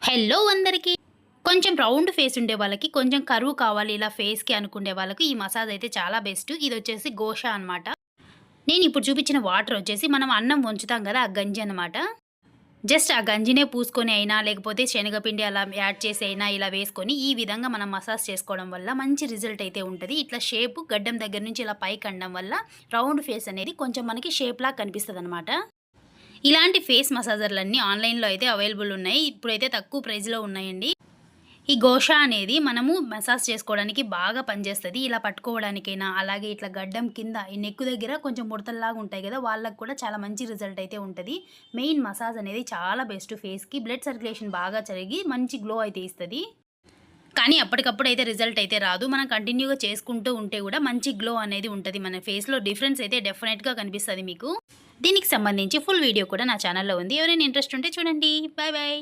Hello అందరికీ. కొంచెం round face ఉండే వాళ్ళకి, కొంచెం కరువు కావాలి ఇలా ఫేస్‌కి అనుకునే వాళ్ళకి ఈ మసాజ్ అయితే చాలా బెస్ట్. ఇదొచ్చేసి గోషా అనమాట. నేను ఇప్పుడు చూపించిన వాటర్ వచ్చేసి మనం అన్నం వంచుతాం కదా! ఆ గంజి అనమాట. జస్ట్ ఆ గంజినే పూసుకొని అయినా, లేకపోతే శనగపిండి అలా యాడ్ చేసి అయినా ఇలా వేసుకొని ఈ విధంగా మనం మసాజ్ చేసుకోవడం వల్ల మంచి రిజల్ట్ అయితే ఉంటది. ఇట్లా షేపు గడ్డం దగ్గర నుంచి ఇలా పైకి అనడం వల్ల రౌండ్ ఫేస్ అనేది కొంచెం మనకి షేప్‌లాగా కనిపిస్తదనమాట. ఇలాంటి ఫేస్ మసాజర్‌లన్నీ ఆన్‌లైన్‌లో అయితే అవైలబుల్ ఉన్నాయి. ఇప్పుడైతే తక్కువ ప్రైస్‌లో ఉన్నాయండి. ఈ గోషా అనేది మనము మసాజ్ చేసుకోవడానికి బాగా పనిచేస్తది. ఇలా పట్టుకోవడానికైనా, అలాగే ఇట్లా గడ్డం కింద ఈ నెక్ దగ్గర కొంచెం ముడతల్లాగా ఉంటాయి గదా! వాళ్ళకి కూడా చాలా మంచి రిజల్ట్ అయితే ఉంటది. మెయిన్ మసాజ్ అనేది చాలా బెస్ట్ ఫేస్‌కి. బ్లడ్ సర్క్యులేషన్ బాగా జరిగి మంచి గ్లో అయితే ఇస్తది. కానీ అప్పటికప్పుడు అయితే రిజల్ట్ అయితే రాదు. మనం కంటిన్యూ‌గా చేసుకుంటూ ఉంటే గూడా మంచి గ్లో అనేది ఉంటది. మన ఫేస్‌లో డిఫరెన్స్ అయితే డెఫినెట్‌గా కనిపిస్తది మీకు. దీనికి సంబంధించి ఫుల్ వీడియో కూడా నా ఛానెల్‌లో ఉంది. ఎవరైనా ఇంట్రెస్ట్ ఉంటే చూడండి. Bye bye.